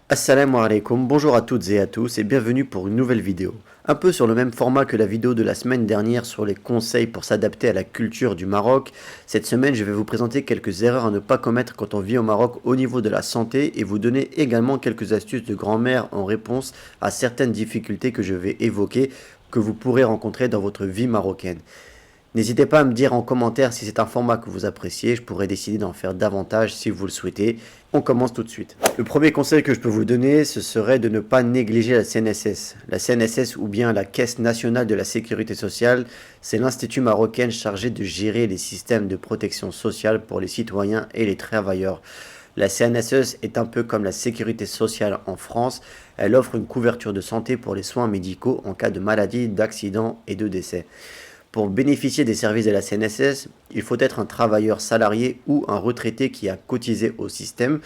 Assalamu alaikum, bonjour à toutes et à tous et bienvenue pour une nouvelle vidéo. Un peu sur le même format que la vidéo de la semaine dernière sur les conseils pour s'adapter à la culture du Maroc, cette semaine je vais vous présenter quelques erreurs à ne pas commettre quand on vit au Maroc au niveau de la santé et vous donner également quelques astuces de grand-mère en réponse à certaines difficultés que je vais évoquer que vous pourrez rencontrer dans votre vie marocaine. N'hésitez pas à me dire en commentaire si c'est un format que vous appréciez, je pourrais décider d'en faire davantage si vous le souhaitez. On commence tout de suite. Le premier conseil que je peux vous donner, ce serait de ne pas négliger la CNSS. La CNSS ou bien la Caisse nationale de la sécurité sociale, c'est l'institut marocain chargé de gérer les systèmes de protection sociale pour les citoyens et les travailleurs. La CNSS est un peu comme la sécurité sociale en France, elle offre une couverture de santé pour les soins médicaux en cas de maladie, d'accident et de décès. Pour bénéficier des services de la CNSS, il faut être un travailleur salarié ou un retraité qui a cotisé au système.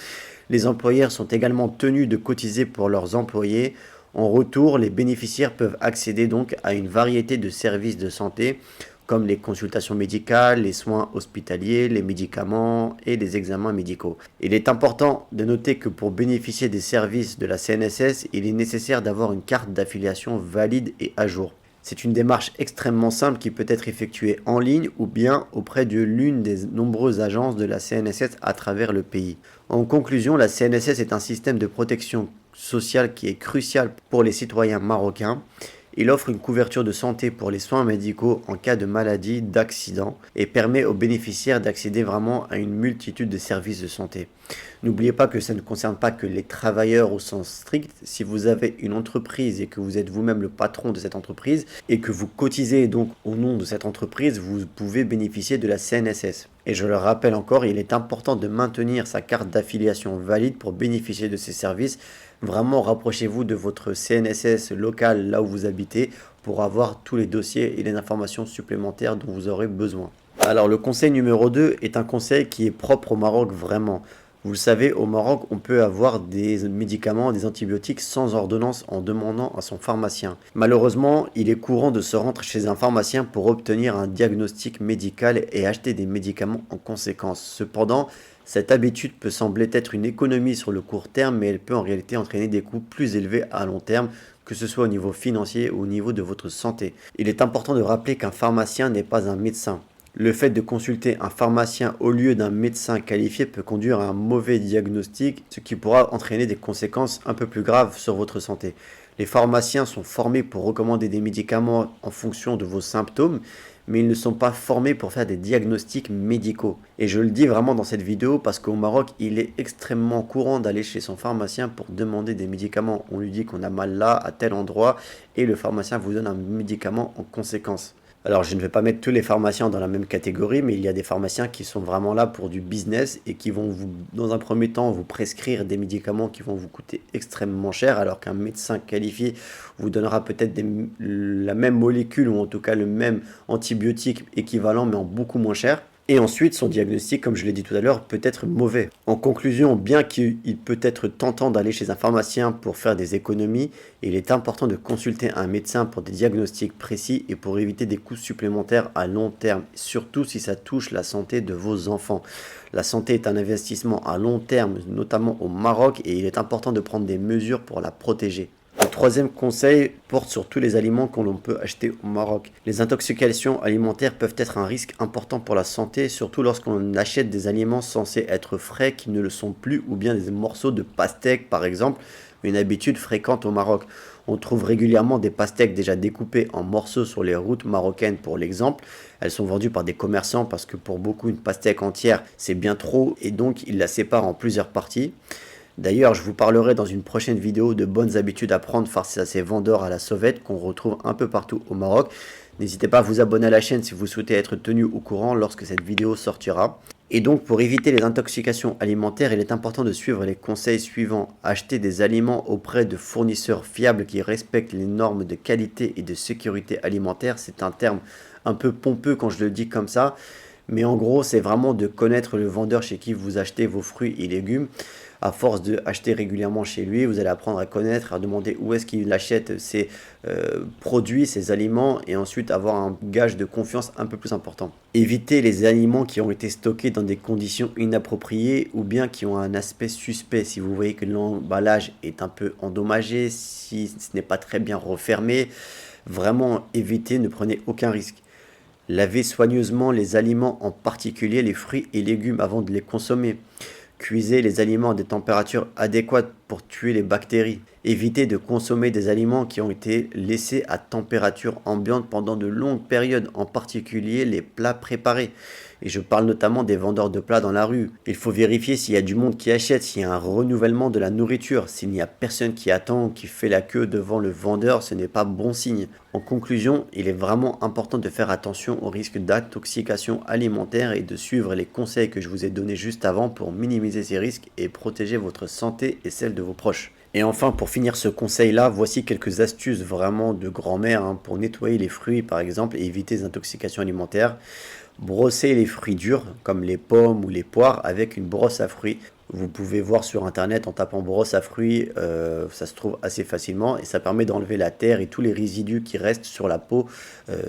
Les employeurs sont également tenus de cotiser pour leurs employés. En retour, les bénéficiaires peuvent accéder donc à une variété de services de santé comme les consultations médicales, les soins hospitaliers, les médicaments et les examens médicaux. Il est important de noter que pour bénéficier des services de la CNSS, il est nécessaire d'avoir une carte d'affiliation valide et à jour. C'est une démarche extrêmement simple qui peut être effectuée en ligne ou bien auprès de l'une des nombreuses agences de la CNSS à travers le pays. En conclusion, la CNSS est un système de protection sociale qui est crucial pour les citoyens marocains. Il offre une couverture de santé pour les soins médicaux en cas de maladie, d'accident et permet aux bénéficiaires d'accéder vraiment à une multitude de services de santé. N'oubliez pas que ça ne concerne pas que les travailleurs au sens strict. Si vous avez une entreprise et que vous êtes vous-même le patron de cette entreprise et que vous cotisez donc au nom de cette entreprise, vous pouvez bénéficier de la CNSS. Et je le rappelle encore, il est important de maintenir sa carte d'affiliation valide pour bénéficier de ces services. Vraiment, rapprochez-vous de votre CNSS local là où vous habitez pour avoir tous les dossiers et les informations supplémentaires dont vous aurez besoin. Alors le conseil numéro 2 est un conseil qui est propre au Maroc vraiment. Vous le savez, au Maroc, on peut avoir des médicaments, des antibiotiques sans ordonnance en demandant à son pharmacien. Malheureusement, il est courant de se rendre chez un pharmacien pour obtenir un diagnostic médical et acheter des médicaments en conséquence. Cependant, cette habitude peut sembler être une économie sur le court terme, mais elle peut en réalité entraîner des coûts plus élevés à long terme, que ce soit au niveau financier ou au niveau de votre santé. Il est important de rappeler qu'un pharmacien n'est pas un médecin. Le fait de consulter un pharmacien au lieu d'un médecin qualifié peut conduire à un mauvais diagnostic, ce qui pourra entraîner des conséquences un peu plus graves sur votre santé. Les pharmaciens sont formés pour recommander des médicaments en fonction de vos symptômes, mais ils ne sont pas formés pour faire des diagnostics médicaux. Et je le dis vraiment dans cette vidéo parce qu'au Maroc, il est extrêmement courant d'aller chez son pharmacien pour demander des médicaments. On lui dit qu'on a mal là, à tel endroit, et le pharmacien vous donne un médicament en conséquence. Alors, je ne vais pas mettre tous les pharmaciens dans la même catégorie, mais il y a des pharmaciens qui sont vraiment là pour du business et qui vont vous, dans un premier temps, vous prescrire des médicaments qui vont vous coûter extrêmement cher, alors qu'un médecin qualifié vous donnera peut-être la même molécule ou en tout cas le même antibiotique équivalent, mais en beaucoup moins cher. Et ensuite, son diagnostic, comme je l'ai dit tout à l'heure, peut être mauvais. En conclusion, bien qu'il peut être tentant d'aller chez un pharmacien pour faire des économies, il est important de consulter un médecin pour des diagnostics précis et pour éviter des coûts supplémentaires à long terme, surtout si ça touche la santé de vos enfants. La santé est un investissement à long terme, notamment au Maroc, et il est important de prendre des mesures pour la protéger. Le troisième conseil porte sur tous les aliments que l'on peut acheter au Maroc. Les intoxications alimentaires peuvent être un risque important pour la santé, surtout lorsqu'on achète des aliments censés être frais qui ne le sont plus, ou bien des morceaux de pastèque par exemple, une habitude fréquente au Maroc. On trouve régulièrement des pastèques déjà découpées en morceaux sur les routes marocaines pour l'exemple. Elles sont vendues par des commerçants parce que pour beaucoup une pastèque entière c'est bien trop et donc ils la séparent en plusieurs parties. D'ailleurs, je vous parlerai dans une prochaine vidéo de bonnes habitudes à prendre face à ces vendeurs à la sauvette qu'on retrouve un peu partout au Maroc. N'hésitez pas à vous abonner à la chaîne si vous souhaitez être tenu au courant lorsque cette vidéo sortira. Et donc, pour éviter les intoxications alimentaires, il est important de suivre les conseils suivants. Acheter des aliments auprès de fournisseurs fiables qui respectent les normes de qualité et de sécurité alimentaire. C'est un terme un peu pompeux quand je le dis comme ça. Mais en gros, c'est vraiment de connaître le vendeur chez qui vous achetez vos fruits et légumes. À force de acheter régulièrement chez lui, vous allez apprendre à connaître, à demander où est-ce qu'il achète ses produits, ses aliments, et ensuite avoir un gage de confiance un peu plus important. Évitez les aliments qui ont été stockés dans des conditions inappropriées ou bien qui ont un aspect suspect. Si vous voyez que l'emballage est un peu endommagé, si ce n'est pas très bien refermé, vraiment évitez, ne prenez aucun risque. Lavez soigneusement les aliments, en particulier les fruits et légumes, avant de les consommer. Cuisez les aliments à des températures adéquates pour tuer les bactéries. Évitez de consommer des aliments qui ont été laissés à température ambiante pendant de longues périodes, en particulier les plats préparés. Et je parle notamment des vendeurs de plats dans la rue. Il faut vérifier s'il y a du monde qui achète, s'il y a un renouvellement de la nourriture. S'il n'y a personne qui attend ou qui fait la queue devant le vendeur, ce n'est pas bon signe. En conclusion, il est vraiment important de faire attention au risque d'intoxication alimentaire et de suivre les conseils que je vous ai donnés juste avant pour minimiser ces risques et protéger votre santé et celle de vos proches. Et enfin, pour finir ce conseil-là, voici quelques astuces vraiment de grand-mère pour nettoyer les fruits par exemple et éviter les intoxications alimentaires. Brosser les fruits durs comme les pommes ou les poires avec une brosse à fruits. Vous pouvez voir sur internet en tapant brosse à fruits, ça se trouve assez facilement et ça permet d'enlever la terre et tous les résidus qui restent sur la peau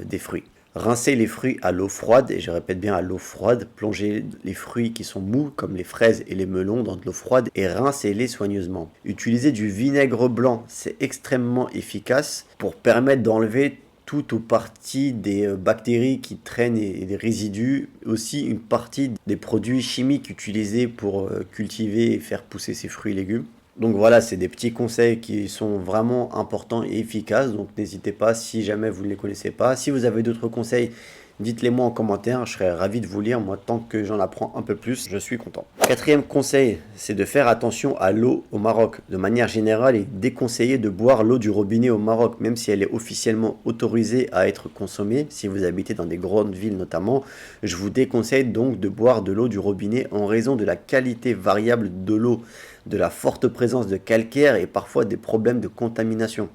des fruits. Rincez les fruits à l'eau froide, et je répète bien à l'eau froide. Plongez les fruits qui sont mous, comme les fraises et les melons, dans de l'eau froide et rincez-les soigneusement. Utilisez du vinaigre blanc, c'est extrêmement efficace pour permettre d'enlever toute ou partie des bactéries qui traînent et des résidus, aussi une partie des produits chimiques utilisés pour cultiver et faire pousser ces fruits et légumes. Donc voilà, c'est des petits conseils qui sont vraiment importants et efficaces, donc n'hésitez pas si jamais vous ne les connaissez pas. Si vous avez d'autres conseils, dites-les moi en commentaire, je serais ravi de vous lire. Moi, tant que j'en apprends un peu plus, je suis content. Quatrième conseil, c'est de faire attention à l'eau au Maroc. De manière générale, il est déconseillé de boire l'eau du robinet au Maroc, même si elle est officiellement autorisée à être consommée. Si vous habitez dans des grandes villes notamment, je vous déconseille donc de boire de l'eau du robinet en raison de la qualité variable de l'eau, de la forte présence de calcaire et parfois des problèmes de contamination.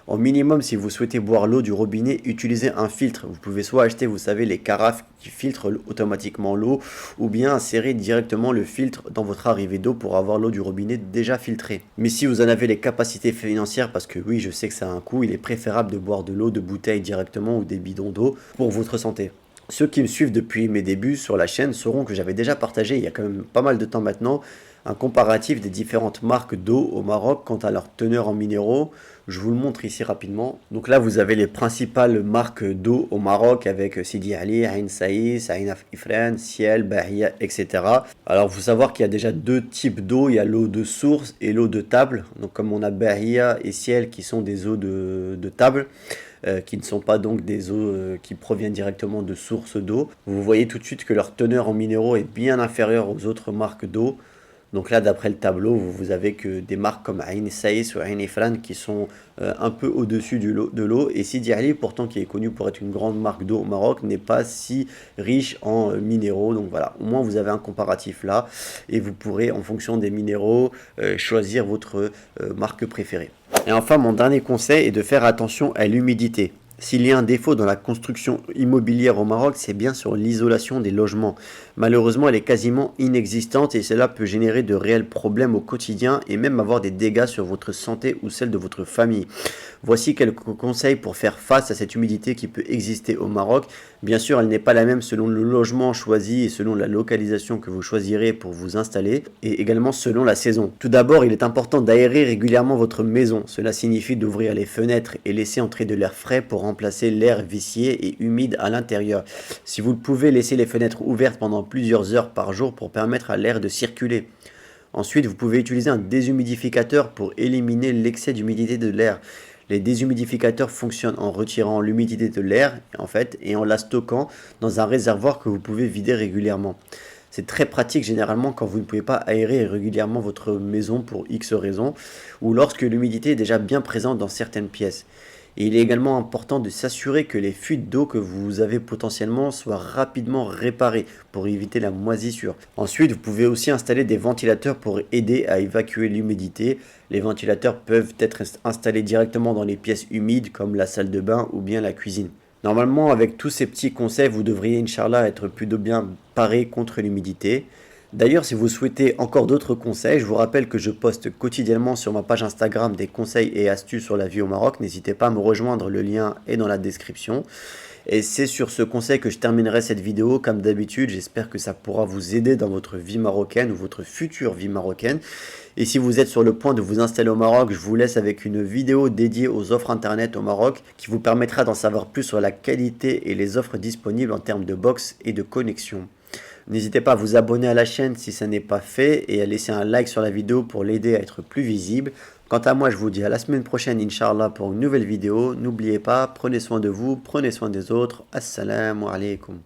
Au minimum, si vous souhaitez boire l'eau du robinet, utilisez un filtre. Vous pouvez soit acheter, vous savez, les carafes qui filtrent automatiquement l'eau, ou bien insérer directement le filtre dans votre arrivée d'eau pour avoir l'eau du robinet déjà filtrée. Mais si vous en avez les capacités financières, parce que oui, je sais que ça a un coût, il est préférable de boire de l'eau de bouteille directement ou des bidons d'eau pour votre santé. Ceux qui me suivent depuis mes débuts sur la chaîne sauront que j'avais déjà partagé, il y a quand même pas mal de temps maintenant, un comparatif des différentes marques d'eau au Maroc quant à leur teneur en minéraux. Je vous le montre ici rapidement. Donc là, vous avez les principales marques d'eau au Maroc avec Sidi Ali, Ain Saïs, Ain Ifrane, Ciel, Bahia, etc. Alors, il faut savoir qu'il y a déjà deux types d'eau. Il y a l'eau de source et l'eau de table. Donc, comme on a Bahia et Ciel qui sont des eaux de table, qui ne sont pas donc des eaux qui proviennent directement de sources d'eau. Vous voyez tout de suite que leur teneur en minéraux est bien inférieure aux autres marques d'eau. Donc là, d'après le tableau, vous avez que des marques comme Ain Saïs ou Ain Ifrane qui sont un peu au-dessus de l'eau. Et Sidi Ali, pourtant qui est connu pour être une grande marque d'eau au Maroc, n'est pas si riche en minéraux. Donc voilà, au moins vous avez un comparatif là. Et vous pourrez, en fonction des minéraux, choisir votre marque préférée. Et enfin, mon dernier conseil est de faire attention à l'humidité. S'il y a un défaut dans la construction immobilière au Maroc, c'est bien sur l'isolation des logements. Malheureusement, elle est quasiment inexistante et cela peut générer de réels problèmes au quotidien et même avoir des dégâts sur votre santé ou celle de votre famille. Voici quelques conseils pour faire face à cette humidité qui peut exister au Maroc. Bien sûr, elle n'est pas la même selon le logement choisi et selon la localisation que vous choisirez pour vous installer et également selon la saison. Tout d'abord, il est important d'aérer régulièrement votre maison. Cela signifie d'ouvrir les fenêtres et laisser entrer de l'air frais pour remplacer l'air vicié et humide à l'intérieur. Si vous le pouvez, laissez les fenêtres ouvertes pendant plusieurs heures par jour pour permettre à l'air de circuler. Ensuite, vous pouvez utiliser un déshumidificateur pour éliminer l'excès d'humidité de l'air. Les déshumidificateurs fonctionnent en retirant l'humidité de l'air et en la stockant dans un réservoir que vous pouvez vider régulièrement. C'est très pratique généralement quand vous ne pouvez pas aérer régulièrement votre maison pour X raisons ou lorsque l'humidité est déjà bien présente dans certaines pièces. Et il est également important de s'assurer que les fuites d'eau que vous avez potentiellement soient rapidement réparées pour éviter la moisissure. Ensuite, vous pouvez aussi installer des ventilateurs pour aider à évacuer l'humidité. Les ventilateurs peuvent être installés directement dans les pièces humides comme la salle de bain ou bien la cuisine. Normalement, avec tous ces petits conseils, vous devriez, Inch'Allah, être plutôt bien paré contre l'humidité. D'ailleurs, si vous souhaitez encore d'autres conseils, je vous rappelle que je poste quotidiennement sur ma page Instagram des conseils et astuces sur la vie au Maroc. N'hésitez pas à me rejoindre, le lien est dans la description. Et c'est sur ce conseil que je terminerai cette vidéo. Comme d'habitude, j'espère que ça pourra vous aider dans votre vie marocaine ou votre future vie marocaine. Et si vous êtes sur le point de vous installer au Maroc, je vous laisse avec une vidéo dédiée aux offres internet au Maroc qui vous permettra d'en savoir plus sur la qualité et les offres disponibles en termes de box et de connexion. N'hésitez pas à vous abonner à la chaîne si ce n'est pas fait et à laisser un like sur la vidéo pour l'aider à être plus visible. Quant à moi, je vous dis à la semaine prochaine, Inch'Allah, pour une nouvelle vidéo. N'oubliez pas, prenez soin de vous, prenez soin des autres. Assalamu alaikum.